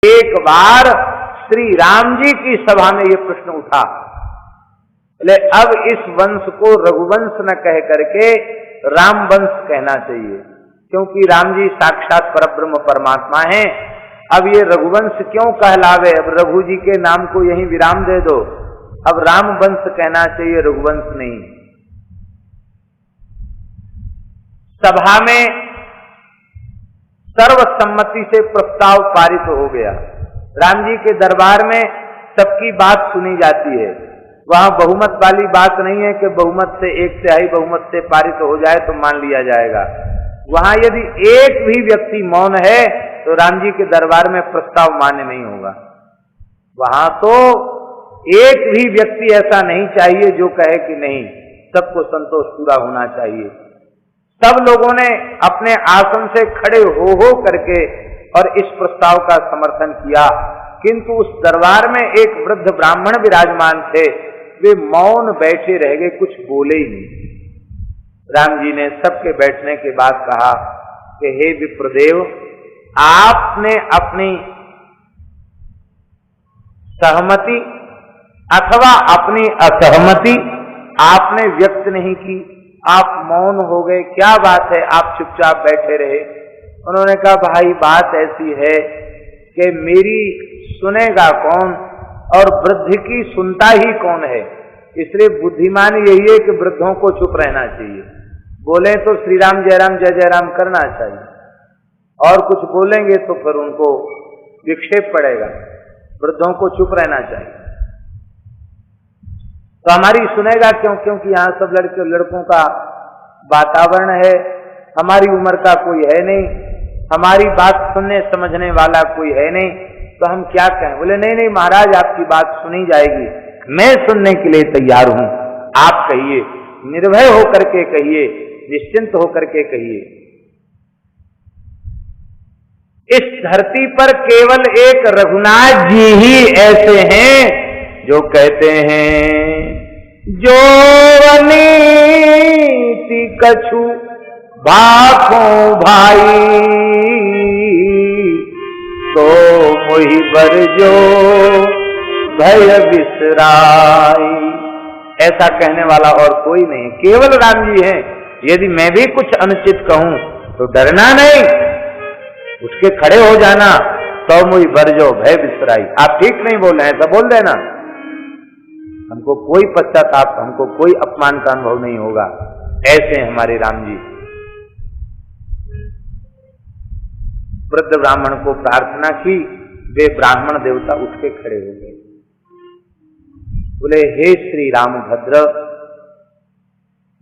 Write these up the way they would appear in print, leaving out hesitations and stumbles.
एक बार श्री राम जी की सभा में यह प्रश्न उठा, बोले अब इस वंश को रघुवंश न कह करके राम वंश कहना चाहिए, क्योंकि राम जी साक्षात परब्रह्म परमात्मा हैं। अब ये रघुवंश क्यों कहलावे, अब रघु जी के नाम को यहीं विराम दे दो, अब राम वंश कहना चाहिए, रघुवंश नहीं। सभा में सर्वसम्मति से प्रस्ताव पारित हो गया। राम जी के दरबार में सबकी बात सुनी जाती है, वहां बहुमत वाली बात नहीं है कि बहुमत से 1/3 बहुमत से पारित हो जाए तो मान लिया जाएगा। वहां यदि एक भी व्यक्ति मौन है तो राम जी के दरबार में प्रस्ताव मान्य नहीं होगा। वहां तो एक भी व्यक्ति ऐसा नहीं चाहिए जो कहे कि नहीं, सबको संतोष पूरा होना चाहिए। सब लोगों ने अपने आसन से खड़े हो करके और इस प्रस्ताव का समर्थन किया, किंतु उस दरबार में एक वृद्ध ब्राह्मण विराजमान थे, वे मौन बैठे रह गए, कुछ बोले ही नहीं। राम जी ने सबके बैठने के बाद कहा कि हे विप्रदेव, आपने अपनी सहमति अथवा अपनी असहमति आपने व्यक्त नहीं की, आप मौन हो गए, क्या बात है, आप चुपचाप बैठे रहे। उन्होंने कहा भाई बात ऐसी है कि मेरी सुनेगा कौन और वृद्ध की सुनता ही कौन है, इसलिए बुद्धिमान यही है कि वृद्धों को चुप रहना चाहिए। बोले तो श्री राम जय राम जय जय राम करना चाहिए, और कुछ बोलेंगे तो फिर उनको विक्षेप पड़ेगा, वृद्धों को चुप रहना चाहिए। तो हमारी सुनेगा क्यों, क्योंकि यहाँ सब लड़कों का वातावरण है, हमारी उम्र का कोई है नहीं, हमारी बात सुनने समझने वाला कोई है नहीं, तो हम क्या कहें। बोले नहीं नहीं महाराज, आपकी बात सुनी जाएगी, मैं सुनने के लिए तैयार हूं, आप कहिए, निर्भय होकर के कहिए, निश्चिंत होकर के कहिए। इस धरती पर केवल एक रघुनाथ जी ही ऐसे हैं जो कहते हैं जो नीति कछु भाखों भाई तो मोहि बर जो भय बिसराई। ऐसा कहने वाला और कोई नहीं, केवल राम जी हैं। यदि मैं भी कुछ अनुचित कहूं तो डरना नहीं, उठ के खड़े हो जाना, तो मोहि बर जो भय बिसराई। आप ठीक नहीं बोल रहे हैं तो बोल देना, हमको कोई पश्चाताप, हमको कोई अपमान का अनुभव नहीं होगा। ऐसे हैं हमारे राम जी। वृद्ध ब्राह्मण को प्रार्थना की, वे ब्राह्मण देवता उठ के खड़े हो गए। बोले हे श्री रामभद्र,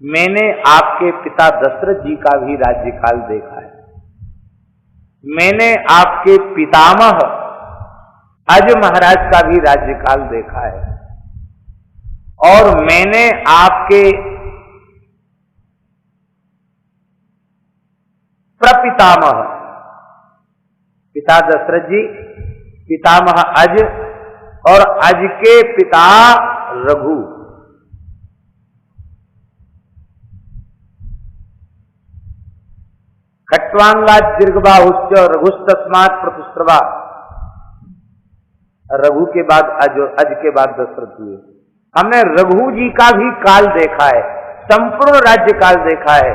मैंने आपके पिता दशरथ जी का भी राज्यकाल देखा है, मैंने आपके पितामह अज महाराज का भी राज्यकाल देखा है, और मैंने आपके प्रपितामह, पिता दशरथ जी, पितामह अज और अज के पिता रघु, खट्वांगा दीर्घबाहुश्च रघुस्तस्मात् प्रतुस्रवा। रघु के बाद अज के बाद दशरथ हुए। हमने रघु जी का भी काल देखा है, संपूर्ण राज्य काल देखा है।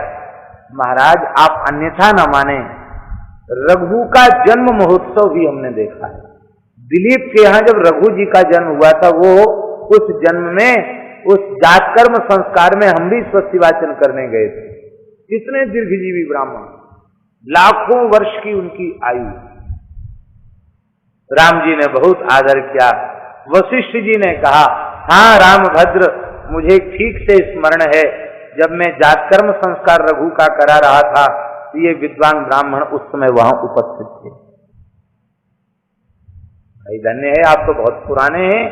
महाराज आप अन्यथा न माने, रघु का जन्म महोत्सव भी हमने देखा है। दिलीप के यहाँ जब रघु जी का जन्म हुआ था, वो उस जन्म में, उस जातकर्म संस्कार में हम भी स्वस्ति वाचन करने गए थे। कितने दीर्घजीवी ब्राह्मण, लाखों वर्ष की उनकी आयु। राम जी ने बहुत आदर किया। वशिष्ठ जी ने कहा हाँ रामभद्र, मुझे ठीक से स्मरण है, जब मैं जातकर्म संस्कार रघु का करा रहा था, ये विद्वान ब्राह्मण उस समय वहां उपस्थित थे। भाई धन्य है, आप तो बहुत पुराने हैं,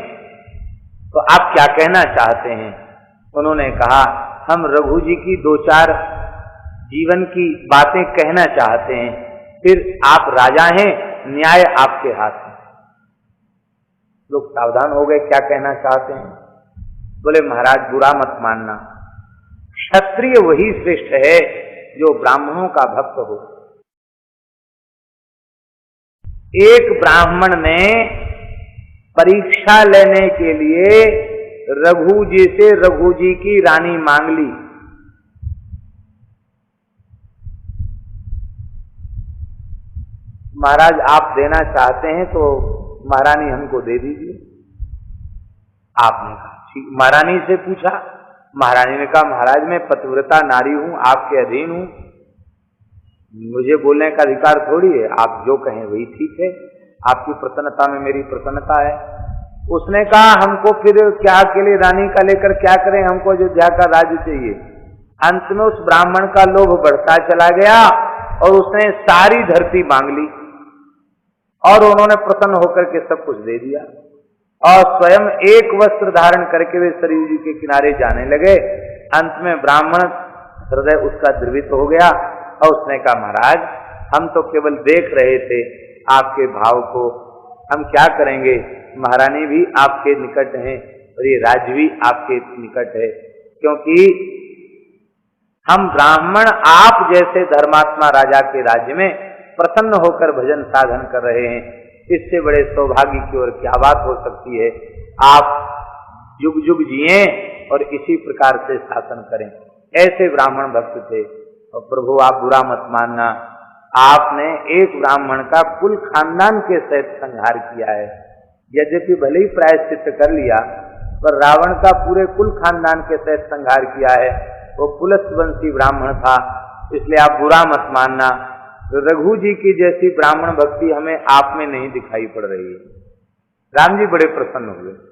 तो आप क्या कहना चाहते हैं। उन्होंने कहा हम रघु जी की 2-4 जीवन की बातें कहना चाहते हैं, फिर आप राजा हैं, न्याय आपके हाथ में। लोग सावधान हो गए, क्या कहना चाहते हैं। बोले महाराज बुरा मत मानना, क्षत्रिय वही श्रेष्ठ है जो ब्राह्मणों का भक्त हो। एक ब्राह्मण ने परीक्षा लेने के लिए रघु जी से रघु जी की रानी मांग ली। महाराज आप देना चाहते हैं तो महारानी हमको दे दीजिए। आपने कहा ठीक। महारानी से पूछा, महारानी ने कहा महाराज मैं पतिव्रता नारी हूं, आपके अधीन हूं, मुझे बोलने का अधिकार थोड़ी है, आप जो कहें वही ठीक है, आपकी प्रसन्नता में मेरी प्रसन्नता है। उसने कहा हमको फिर क्या अकेले रानी का लेकर क्या करें, हमको अयोध्या का राज्य चाहिए। अंत में उस ब्राह्मण का लोभ बढ़ता चला गया और उसने सारी धरती मांग ली और उन्होंने प्रसन्न होकर के सब कुछ दे दिया और स्वयं एक वस्त्र धारण करके वे सरयू जी के किनारे जाने लगे। अंत में ब्राह्मण हृदय उसका द्रवित हो गया और उसने कहा महाराज हम तो केवल देख रहे थे आपके भाव को, हम क्या करेंगे, महारानी भी आपके निकट हैं और ये राज्य भी आपके निकट है, क्योंकि हम ब्राह्मण आप जैसे धर्मात्मा राजा के राज्य में प्रसन्न होकर भजन साधन कर रहे हैं, इससे बड़े सौभाग्य की ओर क्या बात हो सकती है। आप जुग जुग जिए और इसी प्रकार से शासन करें। ऐसे ब्राह्मण भक्त थे। और प्रभु आप बुरा मत मानना, आपने एक ब्राह्मण का कुल खानदान के सहित संहार किया है। यद्यपि भले ही प्रायश्चित कर लिया पर रावण का पूरे कुल खानदान के सहित संहार किया है। वो पुलस्त्य ब्राह्मण था, इसलिए आप बुरा मत मानना। रघु जी की जैसी ब्राह्मण भक्ति हमें आप में नहीं दिखाई पड़ रही है। राम जी बड़े प्रसन्न हुए।